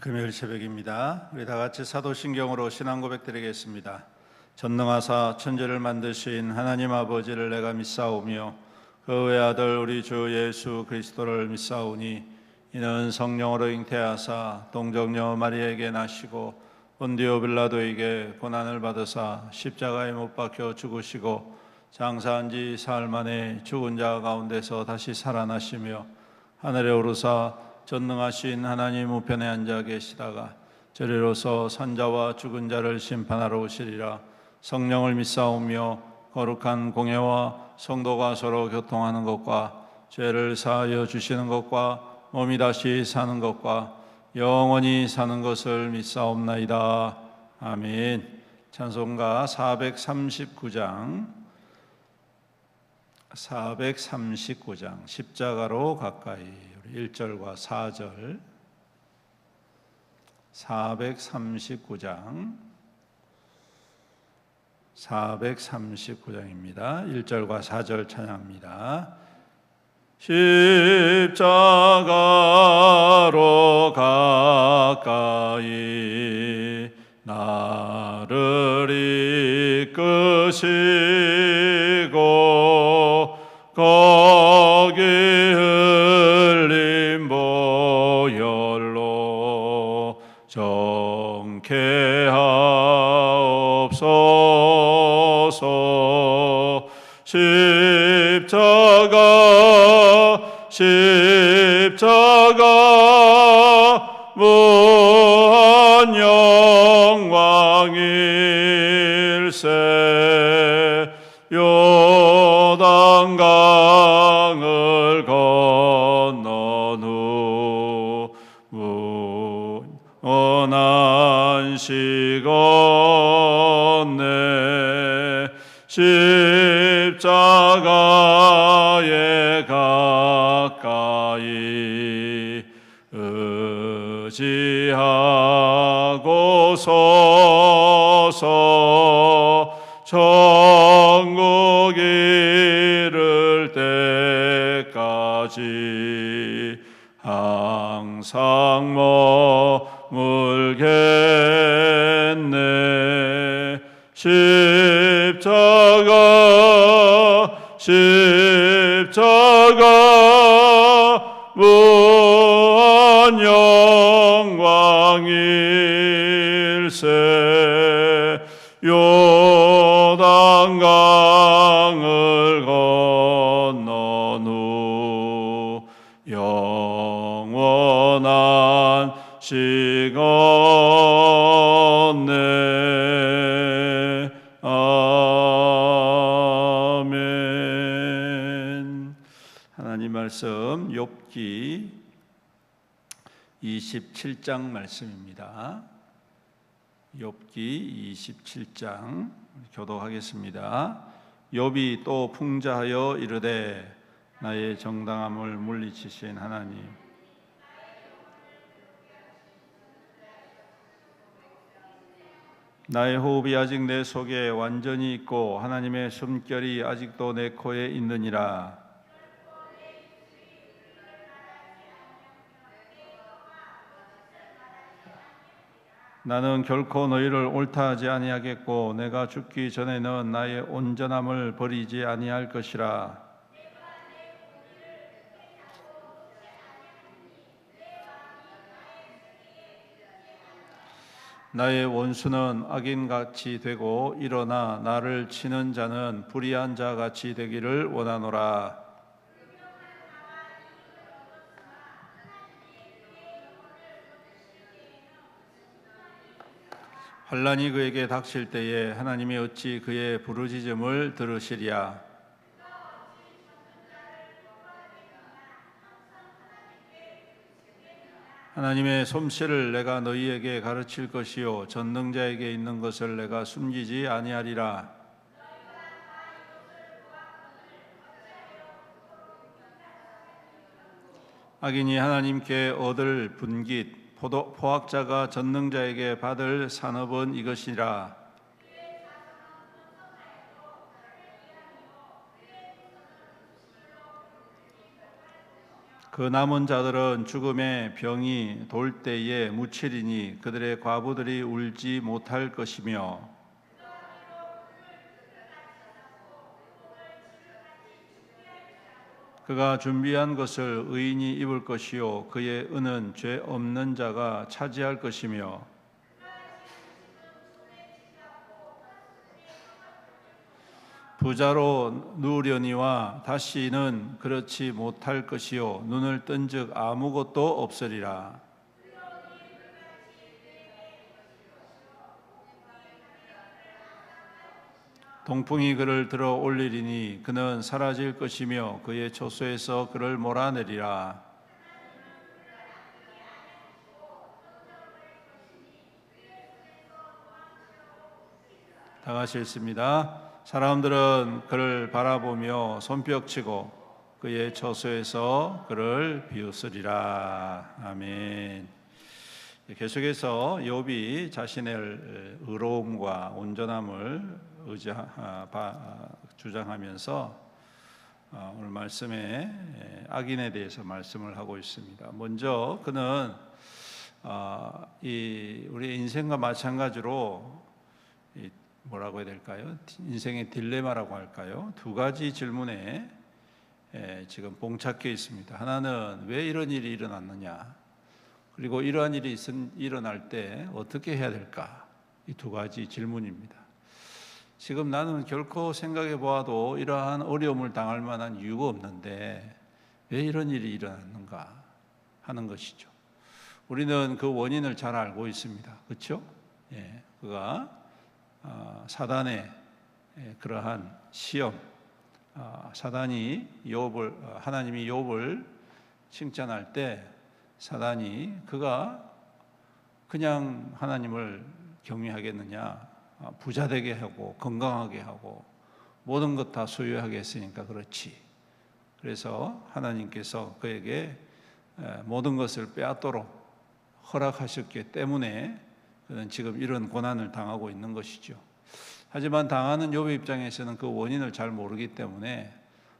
금요일 새벽입니다. 우리 다 같이 사도신경으로 신앙 고백드리겠습니다. 전능하사 천지를 만드신 하나님 아버지를 내가 믿사오며 그 외아들 우리 주 예수 그리스도를 믿사오니 이는 성령으로 잉태하사 동정녀 마리아에게 나시고 본디오 빌라도에게 고난을 받으사 십자가에 못 박혀 죽으시고 장사한 지 사흘 만에 죽은 자 가운데서 다시 살아나시며 하늘에 오르사 전능하신 하나님 우편에 앉아 계시다가 저리로서 산자와 죽은 자를 심판하러 오시리라. 성령을 믿사오며 거룩한 공예와 성도가 서로 교통하는 것과 죄를 사하여 주시는 것과 몸이 다시 사는 것과 영원히 사는 것을 믿사옵나이다. 아멘. 찬송가 439장 십자가로 가까이 1절과 4절 439장입니다. 1절과 4절 찬양합니다. 십자가로 가까이 나를 이끄시고 거기 흘린 보혈로 정케하옵소서. 십자가 무한 영광일세. 요단강을 건넌 후 무언한 시건네 십자가에 가까이 의지하고 서서 천국 이를 때까지 항상 머물겠네. 십자가 무한 영광일세. 요단강을 건넌 후 영원한 시건네. 아멘. 하나님 말씀 욥기 27장 말씀입니다. 욥기 27장 교독하겠습니다. 욥이 또 풍자하여 이르되 나의 정당함을 물리치신 하나님, 나의 호흡이 아직 내 속에 완전히 있고 하나님의 숨결이 아직도 내 코에 있느니라. 나는 결코 너희를 옳다 하지 아니하겠고 내가 죽기 전에는 나의 온전함을 버리지 아니할 것이라. 나의 원수는 악인같이 되고 일어나 나를 치는 자는 불의한 자같이 되기를 원하노라. 환난이 그에게 닥칠 때에 하나님이 어찌 그의 부르짖음을 들으시랴. 하나님의 솜씨를 내가 너희에게 가르칠 것이요 전능자에게 있는 것을 내가 숨기지 아니하리라. 악인이 하나님께 얻을 분깃 포학자가 전능자에게 받을 산업은 이것이라. 그 남은 자들은 죽음의 병이 돌 때에 묻히리니 그들의 과부들이 울지 못할 것이며 그가 준비한 것을 의인이 입을 것이요 그의 은은 죄 없는 자가 차지할 것이며 부자로 누우려니와 다시는 그렇지 못할 것이요 눈을 뜬즉 아무것도 없으리라. 동풍이 그를 들어 올리리니 그는 사라질 것이며 그의 초소에서 그를 몰아내리라. 다 같이 읽습니다. 사람들은 그를 바라보며 손뼉치고 그의 처소에서 그를 비웃으리라. 아멘. 계속해서 욥이 자신의 의로움과 온전함을 주장하면서 오늘 말씀에 악인에 대해서 말씀을 하고 있습니다. 먼저 그는 우리 인생과 마찬가지로 뭐라고 해야 될까요? 인생의 딜레마라고 할까요? 두 가지 질문에 지금 봉착해 있습니다. 하나는 왜 이런 일이 일어났느냐? 그리고 이러한 일이 일어날 때 어떻게 해야 될까? 이 두 가지 질문입니다. 지금 나는 결코 생각해 보아도 이러한 어려움을 당할 만한 이유가 없는데 왜 이런 일이 일어났는가 하는 것이죠. 우리는 그 원인을 잘 알고 있습니다. 그렇죠? 그가 사단의 그러한 시험, 사단이 하나님이 욥을 칭찬할 때 사단이 그가 그냥 하나님을 경외하겠느냐, 부자 되게 하고 건강하게 하고 모든 것 다 소유하게 했으니까 그렇지. 그래서 하나님께서 그에게 모든 것을 빼앗도록 허락하셨기 때문에 그는 지금 이런 고난을 당하고 있는 것이죠. 하지만 당하는 욥의 입장에서는 그 원인을 잘 모르기 때문에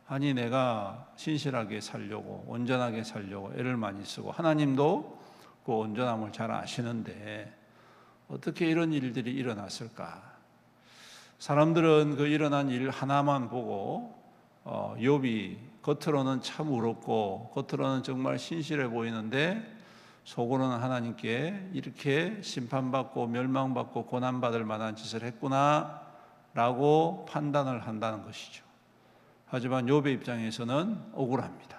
아니 내가 신실하게 살려고 온전하게 살려고 애를 많이 쓰고 하나님도 그 온전함을 잘 아시는데 어떻게 이런 일들이 일어났을까? 사람들은 그 일어난 일 하나만 보고 욥이 겉으로는 참 의롭고 겉으로는 정말 신실해 보이는데 속으로는 하나님께 이렇게 심판받고 멸망받고 고난받을 만한 짓을 했구나 라고 판단을 한다는 것이죠. 하지만 욥의 입장에서는 억울합니다.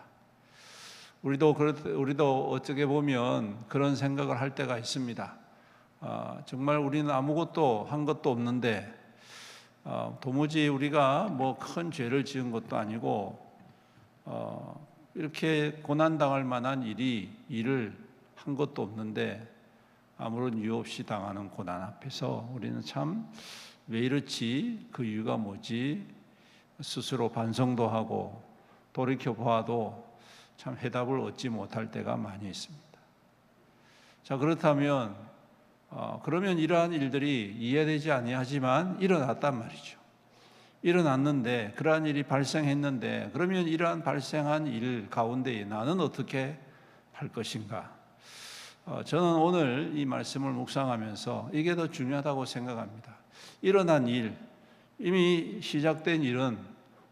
우리도 어떻게 보면 그런 생각을 할 때가 있습니다. 정말 우리는 아무것도 한 것도 없는데 도무지 우리가 뭐 큰 죄를 지은 것도 아니고 이렇게 고난당할 만한 일을 한 것도 없는데 아무런 이유 없이 당하는 고난 앞에서 우리는 참 왜 이렇지? 그 이유가 뭐지? 스스로 반성도 하고 돌이켜 보아도 참 해답을 얻지 못할 때가 많이 있습니다. 자, 그렇다면 그러면 이러한 일들이 이해되지 아니하지만 일어났단 말이죠. 일어났는데 그러한 일이 발생했는데 그러면 이러한 발생한 일 가운데 나는 어떻게 할 것인가? 저는 오늘 이 말씀을 묵상하면서 이게 더 중요하다고 생각합니다. 일어난 일, 이미 시작된 일은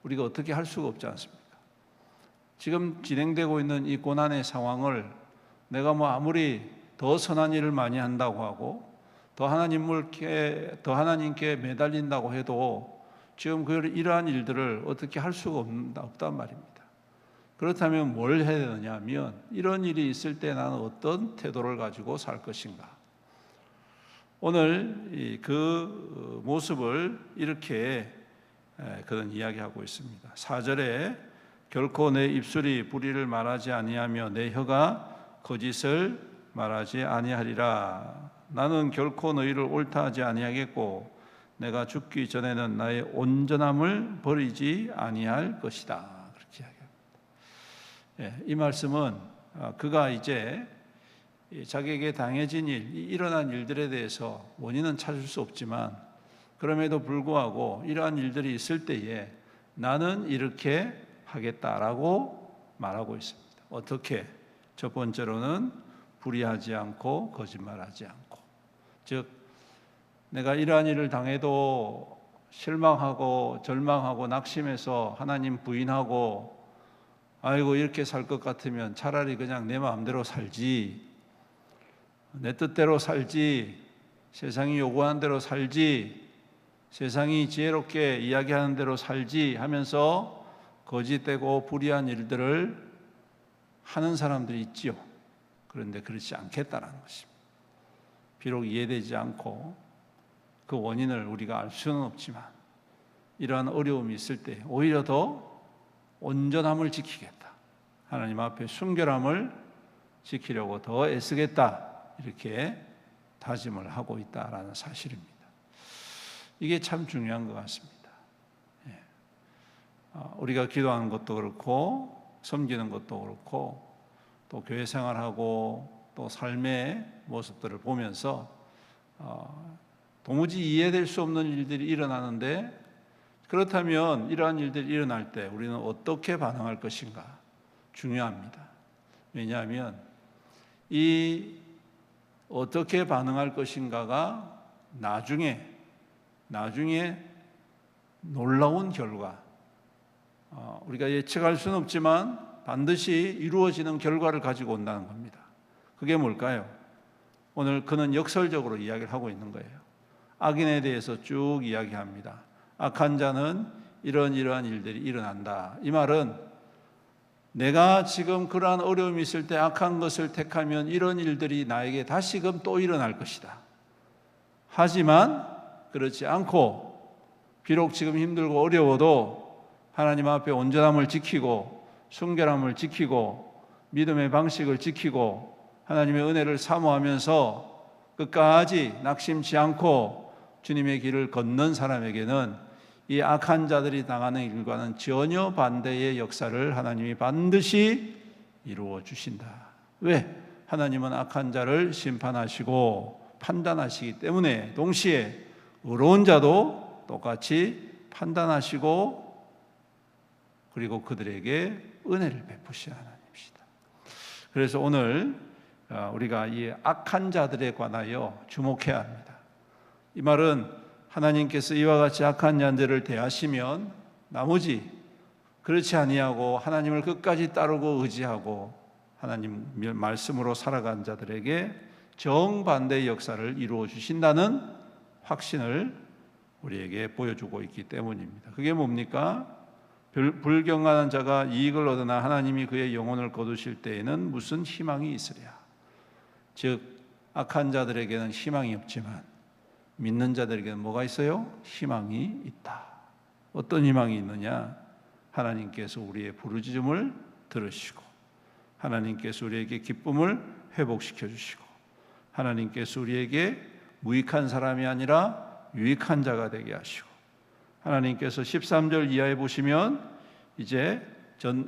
우리가 어떻게 할 수가 없지 않습니까? 지금 진행되고 있는 이 고난의 상황을 내가 뭐 아무리 더 선한 일을 많이 한다고 하고 더 하나님께 매달린다고 해도 지금 이러한 일들을 어떻게 할 수가 없단 말입니다. 그렇다면 뭘 해야 되느냐 하면 이런 일이 있을 때 나는 어떤 태도를 가지고 살 것인가. 오늘 그 모습을 이렇게 그런 이야기하고 있습니다. 4절에 결코 내 입술이 불의를 말하지 아니하며 내 혀가 거짓을 말하지 아니하리라. 나는 결코 너희를 옳다 하지 아니하겠고 내가 죽기 전에는 나의 온전함을 버리지 아니할 것이다. 그렇게 이야기합니다. 이 말씀은 그가 이제 자기에게 당해진 일어난 일들에 대해서 원인은 찾을 수 없지만 그럼에도 불구하고 이러한 일들이 있을 때에 나는 이렇게 하겠다라고 말하고 있습니다. 어떻게? 첫 번째로는 불의하지 않고 거짓말하지 않고, 즉 내가 이러한 일을 당해도 실망하고 절망하고 낙심해서 하나님 부인하고 아이고 이렇게 살 것 같으면 차라리 그냥 내 마음대로 살지, 내 뜻대로 살지, 세상이 요구하는 대로 살지, 세상이 지혜롭게 이야기하는 대로 살지 하면서 거짓되고 불의한 일들을 하는 사람들이 있지요. 그런데 그렇지 않겠다라는 것입니다. 비록 이해되지 않고 그 원인을 우리가 알 수는 없지만 이러한 어려움이 있을 때 오히려 더 온전함을 지키겠다, 하나님 앞에 순결함을 지키려고 더 애쓰겠다, 이렇게 다짐을 하고 있다라는 사실입니다. 이게 참 중요한 것 같습니다. 우리가 기도하는 것도 그렇고 섬기는 것도 그렇고 또 교회 생활하고 또 삶의 모습들을 보면서 도무지 이해될 수 없는 일들이 일어나는데, 그렇다면 이러한 일들이 일어날 때 우리는 어떻게 반응할 것인가 중요합니다. 왜냐하면 이 어떻게 반응할 것인가가 나중에 놀라운 결과, 우리가 예측할 수는 없지만 반드시 이루어지는 결과를 가지고 온다는 겁니다. 그게 뭘까요? 오늘 그는 역설적으로 이야기를 하고 있는 거예요. 악인에 대해서 쭉 이야기합니다. 악한 자는 이러한 일들이 일어난다. 이 말은 내가 지금 그러한 어려움이 있을 때 악한 것을 택하면 이런 일들이 나에게 다시금 또 일어날 것이다. 하지만 그렇지 않고 비록 지금 힘들고 어려워도 하나님 앞에 온전함을 지키고 순결함을 지키고 믿음의 방식을 지키고 하나님의 은혜를 사모하면서 끝까지 낙심치 않고 주님의 길을 걷는 사람에게는 이 악한 자들이 당하는 일과는 전혀 반대의 역사를 하나님이 반드시 이루어 주신다. 왜? 하나님은 악한 자를 심판하시고 판단하시기 때문에 동시에 의로운 자도 똑같이 판단하시고 그리고 그들에게 은혜를 베푸시는 하나님이시다. 그래서 오늘 우리가 이 악한 자들에 관하여 주목해야 합니다. 이 말은 하나님께서 이와 같이 악한 자들을 대하시면 나머지 그렇지 아니하고 하나님을 끝까지 따르고 의지하고 하나님 말씀으로 살아간 자들에게 정반대의 역사를 이루어 주신다는 확신을 우리에게 보여주고 있기 때문입니다. 그게 뭡니까? 불경건한 자가 이익을 얻으나 하나님이 그의 영혼을 거두실 때에는 무슨 희망이 있으랴. 즉 악한 자들에게는 희망이 없지만 믿는 자들에게는 뭐가 있어요? 희망이 있다. 어떤 희망이 있느냐? 하나님께서 우리의 부르짖음을 들으시고 하나님께서 우리에게 기쁨을 회복시켜 주시고 하나님께서 우리에게 무익한 사람이 아니라 유익한 자가 되게 하시고 하나님께서 13절 이하에 보시면 이제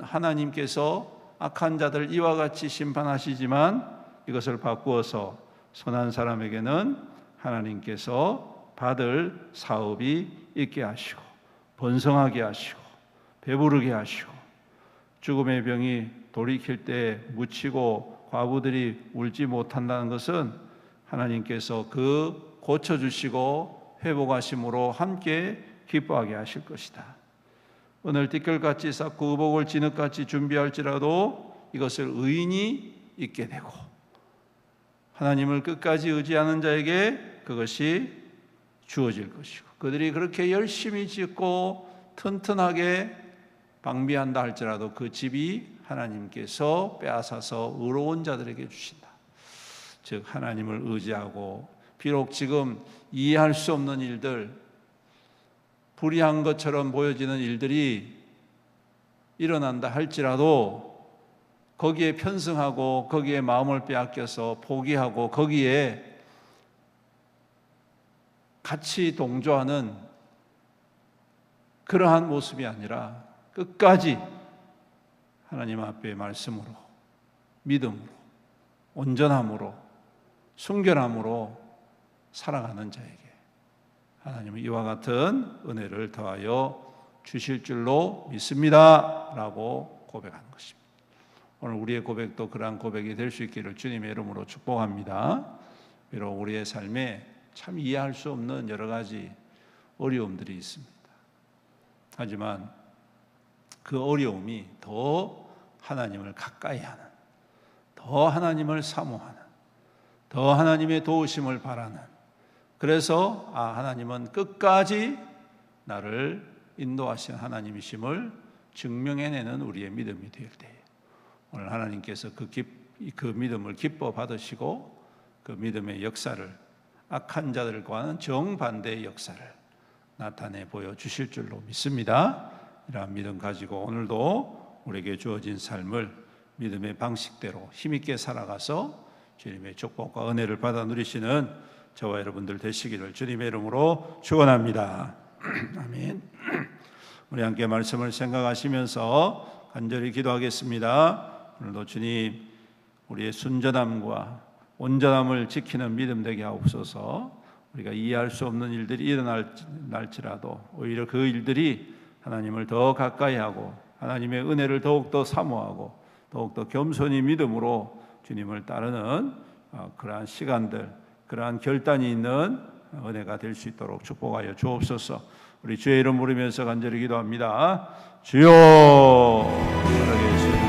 하나님께서 악한 자들 이와 같이 심판하시지만 이것을 바꾸어서 선한 사람에게는 하나님께서 받을 사업이 있게 하시고 번성하게 하시고 배부르게 하시고 죽음의 병이 돌이킬 때 묻히고 과부들이 울지 못한다는 것은 하나님께서 그 고쳐주시고 회복하심으로 함께 기뻐하게 하실 것이다. 오늘 띠끌같이 쌓고 의복을 진흙같이 준비할지라도 이것을 의인이 있게 되고 하나님을 끝까지 의지하는 자에게 그것이 주어질 것이고 그들이 그렇게 열심히 짓고 튼튼하게 방비한다 할지라도 그 집이 하나님께서 빼앗아서 의로운 자들에게 주신다. 즉 하나님을 의지하고 비록 지금 이해할 수 없는 일들, 불의한 것처럼 보여지는 일들이 일어난다 할지라도 거기에 편승하고 거기에 마음을 빼앗겨서 포기하고 거기에 같이 동조하는 그러한 모습이 아니라 끝까지 하나님 앞에 말씀으로 믿음으로 온전함으로 순결함으로 살아가는 자에게 하나님은 이와 같은 은혜를 더하여 주실 줄로 믿습니다 라고 고백한 것입니다. 오늘 우리의 고백도 그러한 고백이 될 수 있기를 주님의 이름으로 축복합니다. 비록 우리의 삶에 참 이해할 수 없는 여러 가지 어려움들이 있습니다. 하지만 그 어려움이 더 하나님을 가까이 하는, 더 하나님을 사모하는, 더 하나님의 도우심을 바라는, 그래서 하나님은 끝까지 나를 인도하신 하나님이심을 증명해내는 우리의 믿음이 될 때에 오늘 하나님께서 그 믿음을 기뻐 받으시고 그 믿음의 역사를 악한 자들과는 정반대의 역사를 나타내 보여주실 줄로 믿습니다. 이러한 믿음 가지고 오늘도 우리에게 주어진 삶을 믿음의 방식대로 힘있게 살아가서 주님의 축복과 은혜를 받아 누리시는 저와 여러분들 되시기를 주님의 이름으로 축원합니다. 아멘. 우리 함께 말씀을 생각하시면서 간절히 기도하겠습니다. 오늘도 주님 우리의 순전함과 온전함을 지키는 믿음 되게 하옵소서. 우리가 이해할 수 없는 일들이 일어날지라도 오히려 그 일들이 하나님을 더 가까이 하고 하나님의 은혜를 더욱더 사모하고 더욱더 겸손히 믿음으로 주님을 따르는 그러한 시간들, 그러한 결단이 있는 은혜가 될 수 있도록 축복하여 주옵소서. 우리 주의 이름 부르면서 간절히 기도합니다. 주여 살아계시는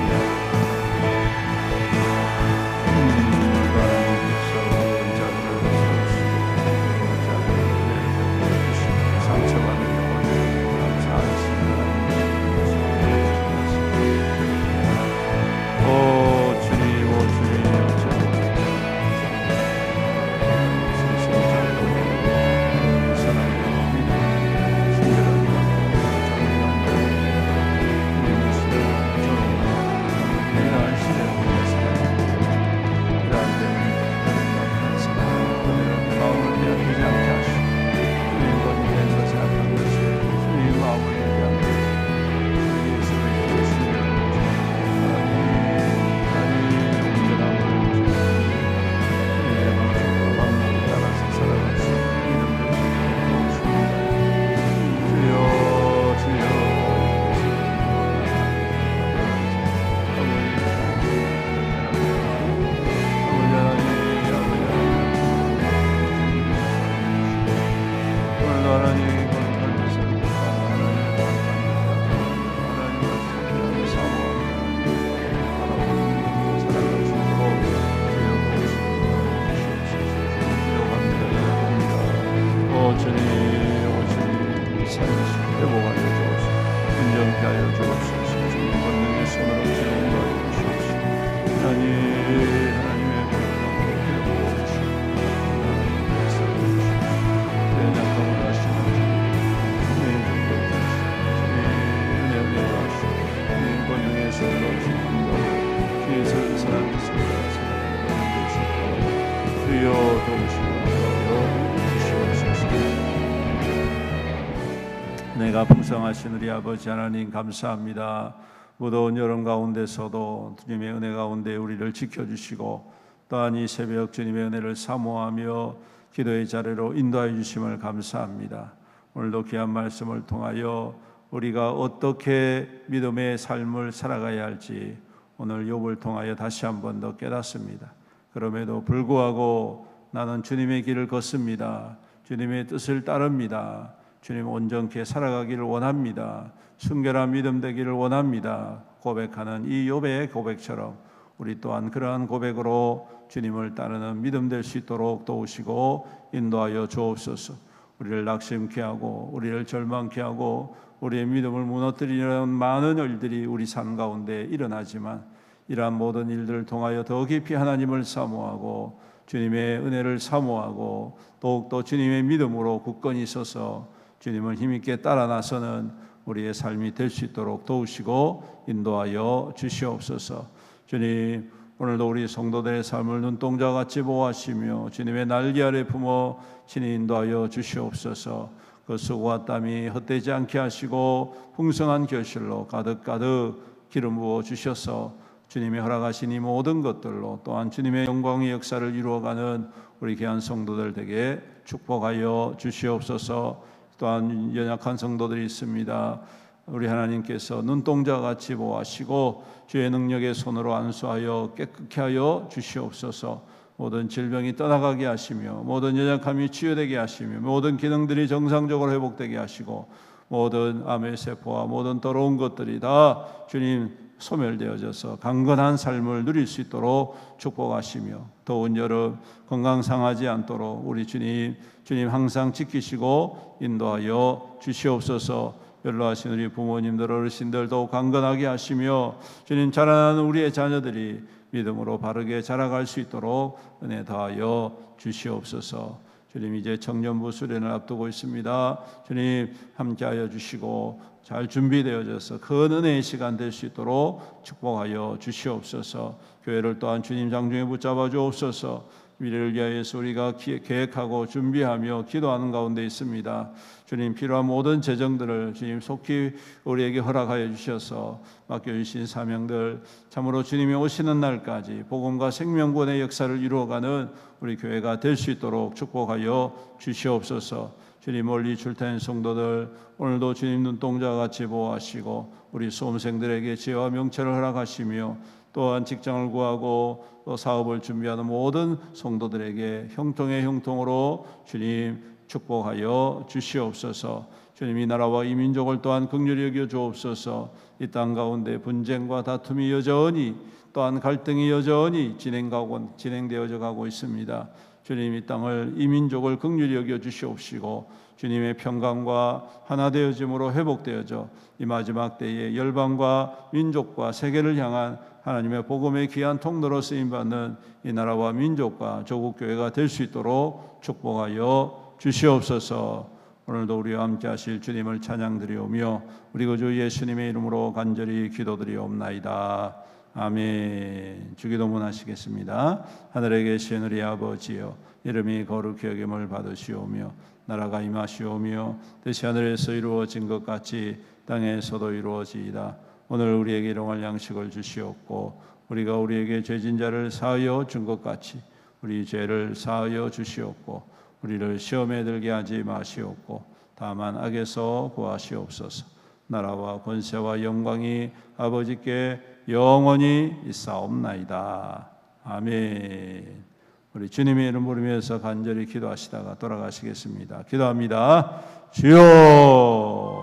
내가 풍성하신 우리 아버지 하나님 감사합니다. 무더운 여름 가운데서도 주님의 은혜 가운데 우리를 지켜주시고 또한 이 새벽 주님의 은혜를 사모하며 기도의 자리로 인도해 주심을 감사합니다. 오늘도 귀한 말씀을 통하여 우리가 어떻게 믿음의 삶을 살아가야 할지 오늘 욥을 통하여 다시 한 번 더 깨닫습니다. 그럼에도 불구하고 나는 주님의 길을 걷습니다. 주님의 뜻을 따릅니다. 주님 온전케 살아가기를 원합니다. 순결한 믿음 되기를 원합니다. 고백하는 이 욥의 고백처럼 우리 또한 그러한 고백으로 주님을 따르는 믿음 될 수 있도록 도우시고 인도하여 주옵소서. 우리를 낙심케 하고 우리를 절망케 하고 우리의 믿음을 무너뜨리는 많은 일들이 우리 삶 가운데 일어나지만 이러한 모든 일들을 통하여 더 깊이 하나님을 사모하고 주님의 은혜를 사모하고 더욱더 주님의 믿음으로 굳건히 서서 주님을 힘있게 따라 나서는 우리의 삶이 될 수 있도록 도우시고 인도하여 주시옵소서. 주님 오늘도 우리 성도들의 삶을 눈동자와 같이 보호하시며 주님의 날개 아래 품어 친히 인도하여 주시옵소서. 그 수고와 땀이 헛되지 않게 하시고 풍성한 결실로 가득가득 기름 부어 주셔서 주님의 허락하신 이 모든 것들로 또한 주님의 영광의 역사를 이루어가는 우리 귀한 성도들 되게 축복하여 주시옵소서. 또한 연약한 성도들이 있습니다. 우리 하나님께서 눈동자같이 보호하시고 주의 능력의 손으로 안수하여 깨끗게 하여 주시옵소서. 모든 질병이 떠나가게 하시며 모든 연약함이 치유되게 하시며 모든 기능들이 정상적으로 회복되게 하시고 모든 암의 세포와 모든 더러운 것들이 다 주님 소멸되어져서 강건한 삶을 누릴 수 있도록 축복하시며 더운 여름 건강 상하지 않도록 우리 주님 항상 지키시고 인도하여 주시옵소서. 연로하신 우리 부모님들 어르신들 더욱 강건하게 하시며 주님 자라나는 우리의 자녀들이 믿음으로 바르게 자라갈 수 있도록 은혜 더하여 주시옵소서. 주님 이제 청년부 수련을 앞두고 있습니다. 주님 함께하여 주시고 잘 준비되어져서 큰 은혜의 시간 될 수 있도록 축복하여 주시옵소서. 교회를 또한 주님 장중에 붙잡아 주옵소서. 미래를 위하여서 우리가 계획하고 준비하며 기도하는 가운데 있습니다. 주님 필요한 모든 재정들을 주님 속히 우리에게 허락하여 주셔서 맡겨주신 사명들 참으로 주님이 오시는 날까지 복음과 생명권의 역사를 이루어가는 우리 교회가 될 수 있도록 축복하여 주시옵소서. 주님 멀리 출타한 성도들 오늘도 주님 눈동자같이 보호하시고 우리 수험생들에게 지혜와 명철을 허락하시며 또한 직장을 구하고 또 사업을 준비하는 모든 성도들에게 형통의 형통으로 주님 축복하여 주시옵소서. 주님 이 나라와 이 민족을 또한 긍휼히 여겨 주옵소서. 이 땅 가운데 분쟁과 다툼이 여전히 또한 갈등이 여전히 진행되어져 가고 있습니다. 주님 이 땅을 이 민족을 긍휼히 여겨 주시옵시고 주님의 평강과 하나 되어짐으로 회복되어져 이 마지막 때에 열방과 민족과 세계를 향한 하나님의 복음의 귀한 통로로 쓰임받는 이 나라와 민족과 조국교회가 될 수 있도록 축복하여 주시옵소서. 오늘도 우리와 함께 하실 주님을 찬양드리오며 우리 구주 예수님의 이름으로 간절히 기도드리옵나이다. 아멘. 주기도문 하시겠습니다. 하늘에 계신 우리 아버지여 이름이 거룩히 여김을 받으시오며 나라가 임하시오며 뜻이 하늘에서 이루어진 것 같이 땅에서도 이루어지이다. 오늘 우리에게 일용할 양식을 주시옵고 우리가 우리에게 죄진 자를 사하여 준 것 같이 우리 죄를 사하여 주시옵고 우리를 시험에 들게 하지 마시옵고 다만 악에서 구하시옵소서. 나라와 권세와 영광이 아버지께 영원히 있사옵나이다. 아멘. 우리 주님의 이름 부르면서 간절히 기도하시다가 돌아가시겠습니다. 기도합니다. 주여